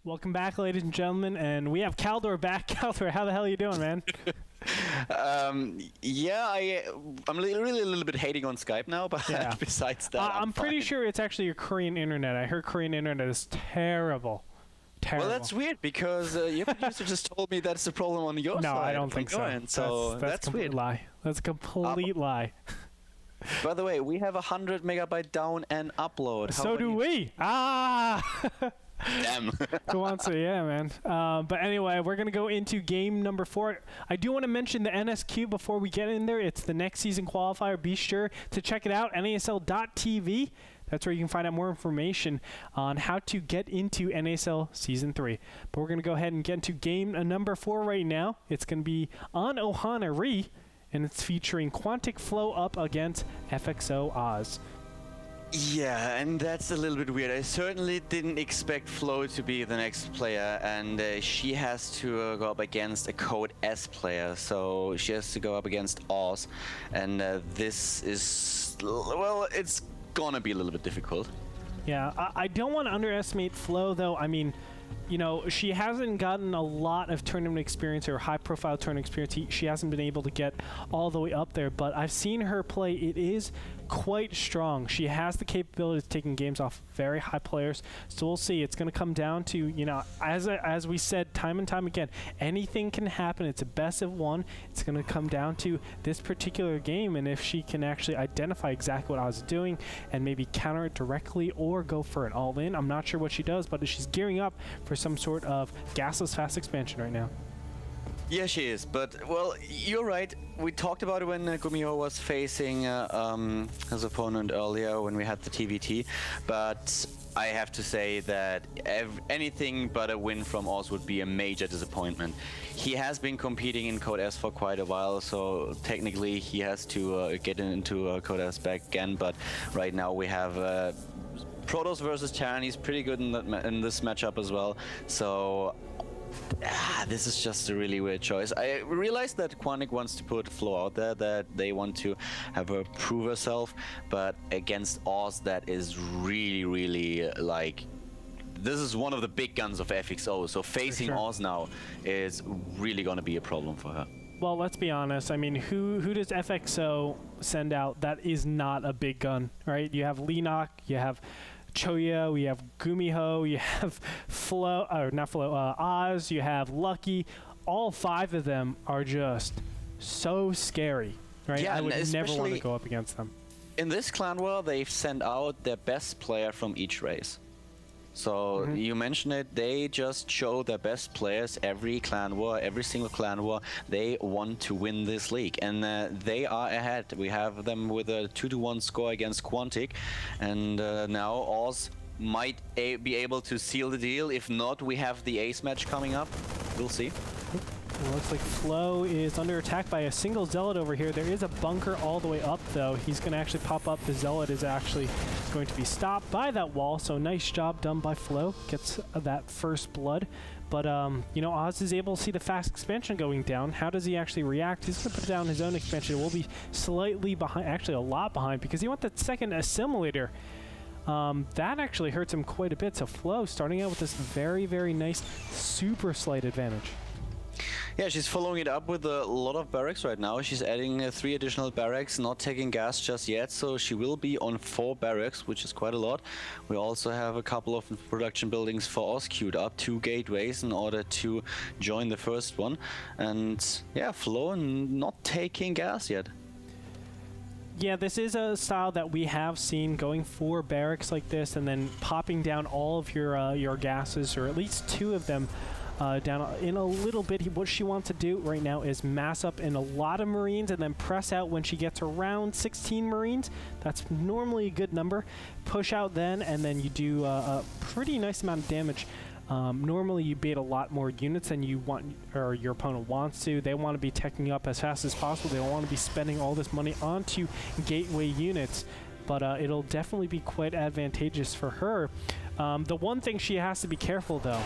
Welcome back, ladies and gentlemen, and we have Khaldor back. Khaldor, how the hell are you doing, man? Yeah, I'm really a little bit hating on Skype now, but yeah. Besides that, I'm pretty sure it's actually your Korean internet. I heard Korean internet is terrible. Terrible. Well, that's weird because your producer just told me that's the problem on your side. No, I don't think so. So that's a complete lie. That's a complete lie. By the way, we have 100 megabyte down and upload. So do we. Ah! Damn. Go on, so yeah, man. But anyway, we're going to go into game number 4. I do want to mention the NSQ before we get in there. It's the next season qualifier. Be sure to check it out, NASL.tv. That's where you can find out more information on how to get into NASL Season 3. But we're going to go ahead and get into game number 4 right now. It's going to be on Ohanari, and it's featuring Quantic Flow up against FXO Oz. Yeah, and that's a little bit weird. I certainly didn't expect Flo to be the next player, and she has to go up against a Code S player, so she has to go up against Oz, and this is, well, it's gonna be a little bit difficult. Yeah, I don't want to underestimate Flo, though. I mean, you know, she hasn't gotten a lot of tournament experience or high-profile tournament experience. She hasn't been able to get all the way up there, but I've seen her play. It is quite strong. She has the capability of taking games off very high players, so we'll see. It's going to come down to, you know, as we said time and time again, anything can happen. It's a best of one. It's going to come down to this particular game, and if she can actually identify exactly what I was doing and maybe counter it directly or go for an all-in. I'm not sure what she does, but she's gearing up for some sort of gasless fast expansion right now. Yeah, she is, but, well, you're right. We talked about it when Gumiho was facing his opponent earlier when we had the TVT, but I have to say that anything but a win from Oz would be a major disappointment. He has been competing in Code S for quite a while, so technically he has to get into Code S back again, but right now we have Protoss versus Terran. He's pretty good in this matchup as well, so this is just a really weird choice. I realized that Quantic wants to put Flo out there, that they want to have her prove herself, but against Oz, that is really like, this is one of the big guns of FXO, so facing Oz now is really going to be a problem for her. Well, let's be honest. I mean, who does FXO send out that is not a big gun, right? You have Leenock, you have Choya, we have Gumiho, you have Flo, or not Flo, Oz, you have Lucky. All 5 of them are just so scary, right? Yeah, I would never want to go up against them. In this clan war, they've sent out their best player from each race. So you mentioned it, they just show their best players every clan war, every single clan war. They want to win this league, and they are ahead. We have them with a 2-1 score against Quantic, and now Oz might be able to seal the deal. If not, we have the ace match coming up. We'll see. It looks like Flo is under attack by a single Zealot over here. There is a bunker all the way up, though. He's going to actually pop up. The Zealot is actually going to be stopped by that wall, so nice job done by Flo. Gets that first blood. But, you know, Oz is able to see the fast expansion going down. How does he actually react? He's going to put down his own expansion. It will be slightly behind, actually a lot behind, because he wants that second assimilator. That actually hurts him quite a bit. So Flo starting out with this very nice super slight advantage. Yeah, she's following it up with a lot of barracks right now. She's adding 3 additional barracks, not taking gas just yet, so she will be on 4 barracks, which is quite a lot. We also have a couple of production buildings for Oz queued up, 2 gateways in order to join the first one. And yeah, Flo not taking gas yet. Yeah, this is a style that we have seen, going for barracks like this and then popping down all of your gases, or at least 2 of them. Down in a little bit. What she wants to do right now is mass up in a lot of Marines and then press out when she gets around 16 Marines. That's normally a good number. Push out then, and then you do a pretty nice amount of damage. Normally you bait a lot more units than you want, or your opponent wants to. They want to be teching up as fast as possible. They don't want to be spending all this money onto gateway units. but it'll definitely be quite advantageous for her. The one thing she has to be careful, though,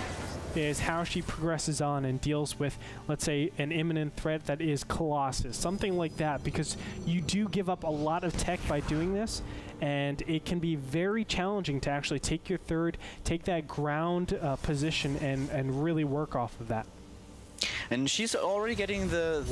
is how she progresses on and deals with, let's say, an imminent threat that is Colossus, something like that, because you do give up a lot of tech by doing this, and it can be very challenging to actually take your third, take that ground position, and really work off of that. And she's already getting the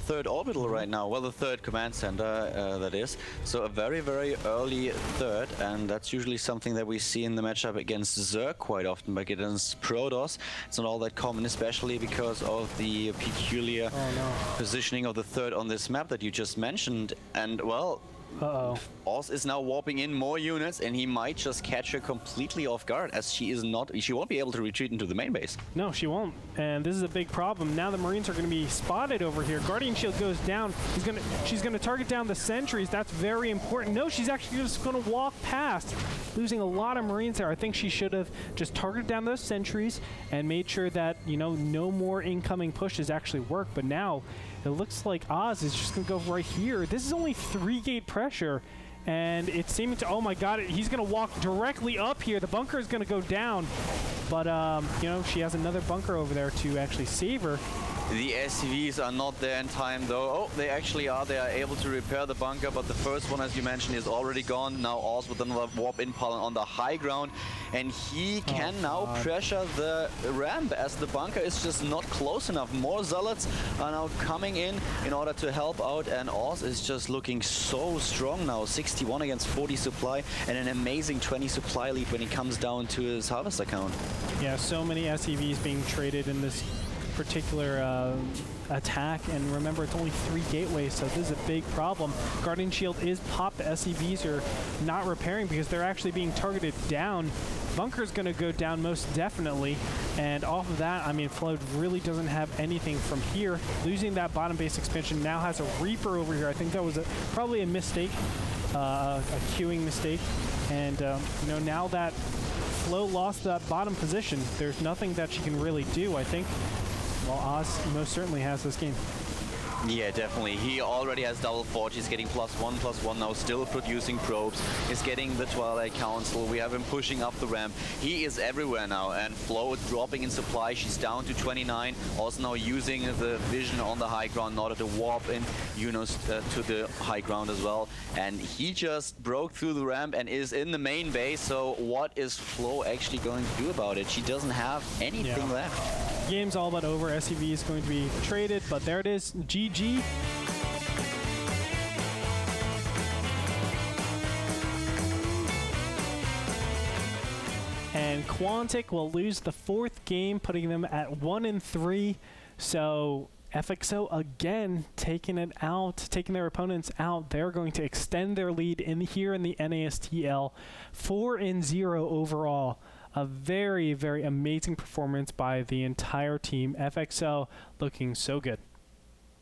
third orbital right now. Well, the third command center, that is. So a very, very early third, and that's usually something that we see in the matchup against Zerg quite often, but against Protoss, it's not all that common, especially because of the peculiar positioning of the third on this map that you just mentioned. And, well, Oz is now warping in more units, and he might just catch her completely off guard, as she won't be able to retreat into the main base. No, she won't, and this is a big problem. Now the Marines are going to be spotted over here. Guardian Shield goes down. She's going to target down the sentries. That's very important. No, she's actually just going to walk past, losing a lot of Marines there. I think she should have just targeted down those sentries and made sure that, you know, no more incoming pushes actually work. But now it looks like Oz is just going to go right here. This is only 3-gate pressure, and it's seeming to, oh my god, he's going to walk directly up here. The bunker is going to go down, but, you know, she has another bunker over there to actually save her. The SCVs are not there in time, though. Oh, they actually are. They are able to repair the bunker, but the first one, as you mentioned, is already gone. Now Oz with another warp in on the high ground, and he can now pressure the ramp as the bunker is just not close enough. More zealots are now coming in order to help out, and Oz is just looking so strong now. 61 against 40 supply, and an amazing 20 supply lead when it comes down to his harvest account. Yeah, so many SCVs being traded in this particular attack, and remember, it's only 3 gateways, so this is a big problem. Guardian Shield is popped. The SCVs are not repairing because they're actually being targeted down. Bunker's going to go down most definitely, and off of that, I mean, Flood really doesn't have anything from here. Losing that bottom base expansion, now has a Reaper over here. I think that was probably a mistake, a queuing mistake, and you know, now that Flo lost that bottom position, there's nothing that she can really do, I think. Well, Oz most certainly has this game. Yeah, definitely. He already has double forge. He's getting +1/+1 now, still producing probes. He's getting the Twilight Council. We have him pushing up the ramp. He is everywhere now, and Flo is dropping in supply. She's down to 29. Also now using the vision on the high ground in order to warp in units to the high ground as well. And he just broke through the ramp and is in the main base. So what is Flo actually going to do about it? She doesn't have anything left. Game's all but over. SCV is going to be traded, but there it is. GG. And Quantic will lose the 4th game, putting them at 1-3. So FXO again taking it out, taking their opponents out. They're going to extend their lead here in the NASTL. 4-0 overall. A very, very amazing performance by the entire team. FXO looking so good.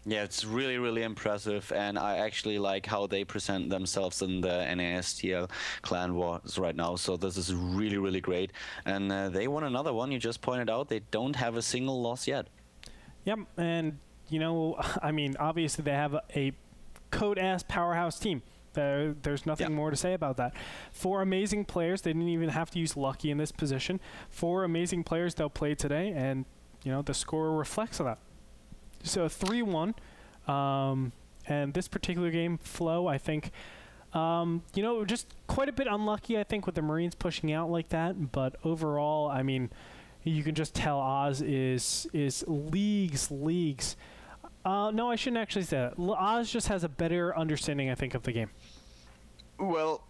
Yeah, it's really, really impressive, and I actually like how they present themselves in the NASTL clan wars right now. So this is really, really great. And they won another one. You just pointed out they don't have a single loss yet. Yep, and, you know, I mean, obviously they have a code-ass powerhouse team. There's nothing more to say about that. 4 amazing players. They didn't even have to use lucky in this position. 4 amazing players they'll play today, and you know the score reflects on that. So 3-1, and this particular game, Flo, I think, you know, just quite a bit unlucky, I think, with the Marines pushing out like that. But overall, I mean, you can just tell Oz is leagues. No, I shouldn't actually say that. Oz just has a better understanding, I think, of the game. Well,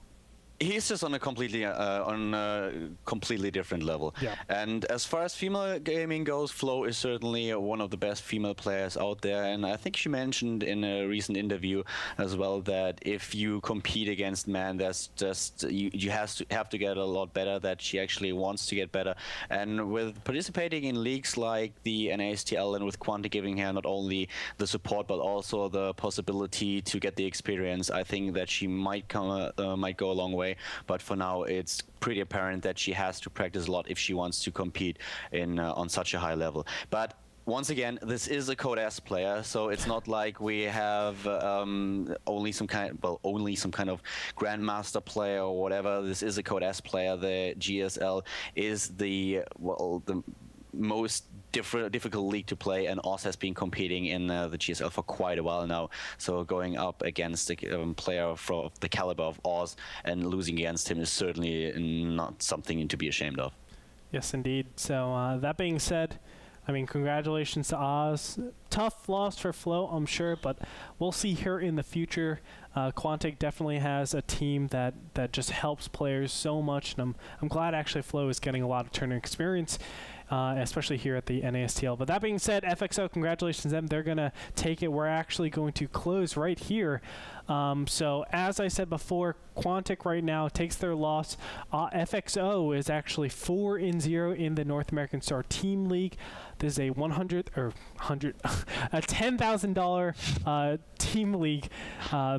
he's just on a completely different level. Yeah. And as far as female gaming goes, Flo is certainly one of the best female players out there. And I think she mentioned in a recent interview as well that if you compete against men, that's just you have to get a lot better. That she actually wants to get better. And with participating in leagues like the NASTL and with Quantic giving her not only the support but also the possibility to get the experience, I think that she might go a long way. But for now, it's pretty apparent that she has to practice a lot if she wants to compete in on such a high level. But once again, this is a Code S player, so it's not like we have only some kind of Grandmaster player or whatever. This is a Code S player. The GSL is the most difficult league to play, and Oz has been competing in the GSL for quite a while now. So going up against a player from the caliber of Oz and losing against him is certainly not something to be ashamed of. Yes, indeed. So that being said, I mean, congratulations to Oz. Tough loss for Flo, I'm sure, but we'll see her in the future. Quantic definitely has a team that just helps players so much, and I'm glad actually Flo is getting a lot of tournament experience, especially here at the NASTL. But that being said, FXO, congratulations to them. They're going to take it. We're actually going to close right here. So as I said before, Quantic right now takes their loss. FXO is actually 4-0 in the North American Star Team League. This is a $10,000 team league.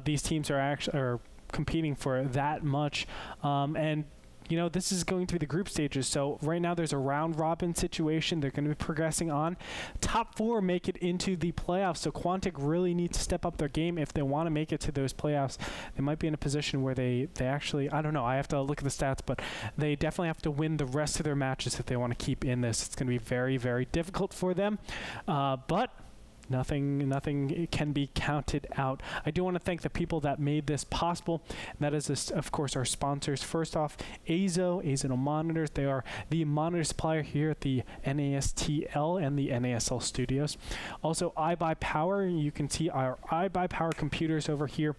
These teams are competing for that much, and you know, this is going through the group stages. So right now there's a round robin situation. They're going to be progressing on. Top 4 make it into the playoffs. So Quantic really need to step up their game if they want to make it to those playoffs. They might be in a position where they actually, I don't know, I have to look at the stats, but they definitely have to win the rest of their matches if they want to keep in this. It's going to be very, very difficult for them. But nothing can be counted out. I do want to thank the people that made this possible, and that is, of course, our sponsors. First off, AZO Monitors. They are the monitor supplier here at the NASTL and the NASL studios. Also, iBuyPower. You can see our iBuyPower computers over here.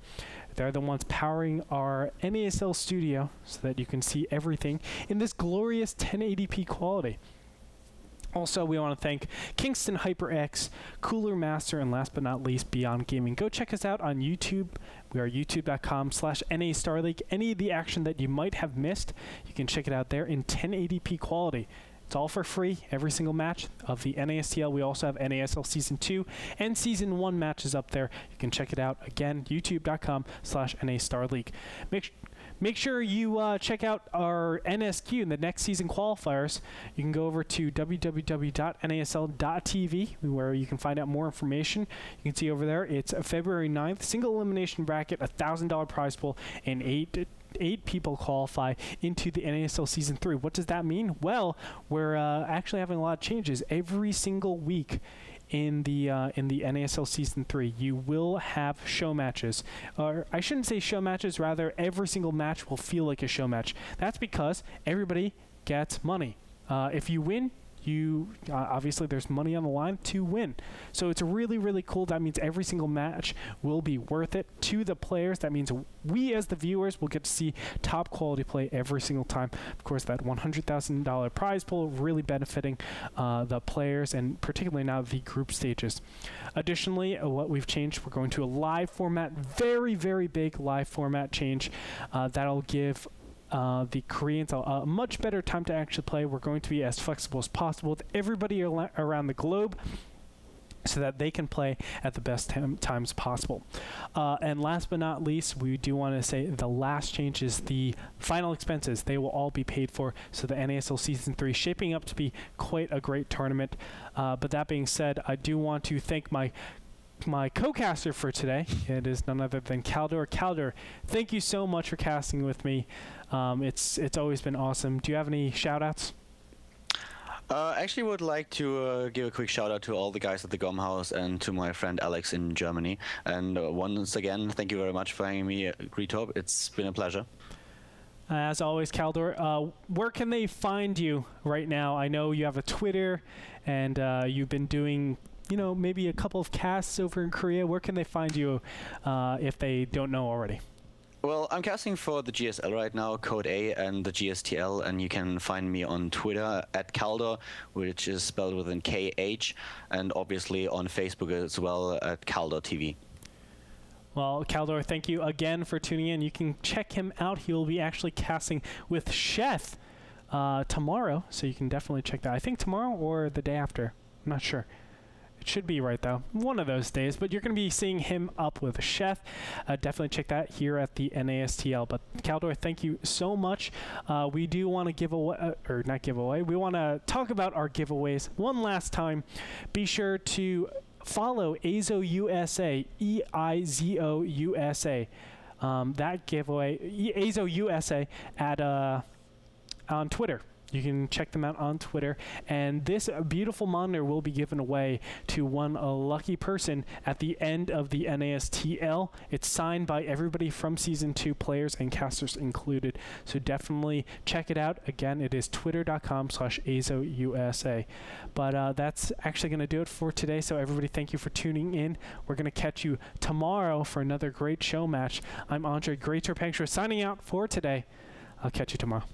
They're the ones powering our NASL studio so that you can see everything in this glorious 1080p quality. Also, we want to thank Kingston HyperX, Cooler Master, and last but not least, Beyond Gaming. Go check us out on YouTube. We are youtube.com/NAStarLeague. Any of the action that you might have missed, you can check it out there in 1080p quality. It's all for free, every single match of the NASTL. We also have NASL Season 2 and Season 1 matches up there. You can check it out, again, youtube.com/NAStarLeague. Make sure you check out our NSQ in the next season qualifiers. You can go over to www.nasl.tv where you can find out more information. You can see over there it's February 9th, single elimination bracket, $1,000 prize pool, and eight people qualify into the NASL Season 3. What does that mean? Well, we're actually having a lot of changes every single week. In the NASL Season 3, you will have show matches. Or I shouldn't say show matches, rather every single match will feel like a show match. That's because everybody gets money. If you win, obviously there's money on the line to win. So it's really, really cool. That means every single match will be worth it to the players. That means we as the viewers will get to see top quality play every single time. Of course, that $100,000 prize pool really benefiting the players, and particularly now the group stages. Additionally, what we've changed, we're going to a live format, very, very big live format change. That'll give the Koreans a much better time to actually play. We're going to be as flexible as possible with everybody around the globe so that they can play at the best times possible. And last but not least, we do want to say the last change is the final expenses. They will all be paid for. So the NASL Season 3 shaping up to be quite a great tournament. But that being said, I do want to thank my co-caster for today. It is none other than Khaldor. Khaldor, thank you so much for casting with me. It's always been awesome. Do you have any shout-outs? Actually would like to give a quick shout-out to all the guys at the GOM House and to my friend Alex in Germany. And once again, thank you very much for having me, Gretorp. It's been a pleasure. As always, Khaldor, where can they find you right now? I know you have a Twitter, and you've been doing, you know, maybe a couple of casts over in Korea. Where can they find you if they don't know already? Well, I'm casting for the GSL right now, Code A and the GSTL, and you can find me on Twitter at Khaldor, which is spelled with an KH, and obviously on Facebook as well at Khaldor TV. Well, Khaldor, thank you again for tuning in. You can check him out. He will be actually casting with Sheth tomorrow, so you can definitely check that. I think tomorrow or the day after. I'm not sure. It should be right, though. One of those days. But you're going to be seeing him up with Chef. Definitely check that here at the NASTL. But Khaldor, thank you so much. We do want to give away, or not give away, we want to talk about our giveaways one last time. Be sure to follow EIZO USA, EIZO USA. That giveaway, EIZO USA, on Twitter. You can check them out on Twitter. And this beautiful monitor will be given away to one lucky person at the end of the NASTL. It's signed by everybody from Season 2, players and casters included. So definitely check it out. Again, it is twitter.com/EIZOUSA. But that's actually going to do it for today. So everybody, thank you for tuning in. We're going to catch you tomorrow for another great show match. I'm Andre Gretorp and Khaldor signing out for today. I'll catch you tomorrow.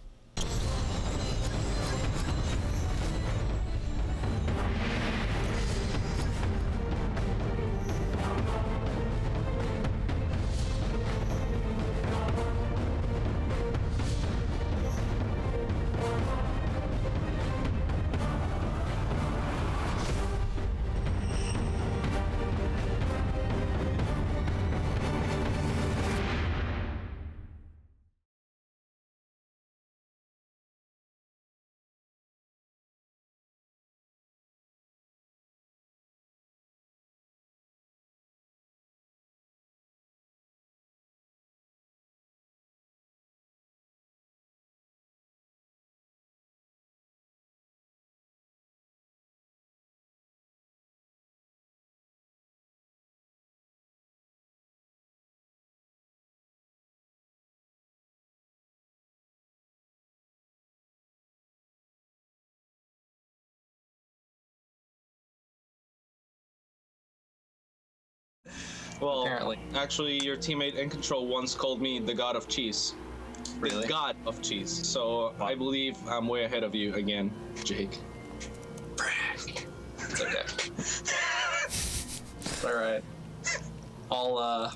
Well, apparently. Actually, your teammate in control once called me the god of cheese. Really? The god of cheese. So I believe I'm way ahead of you again, Jake. It's okay. It's alright. I'll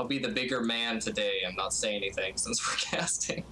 be the bigger man today and not say anything since we're casting.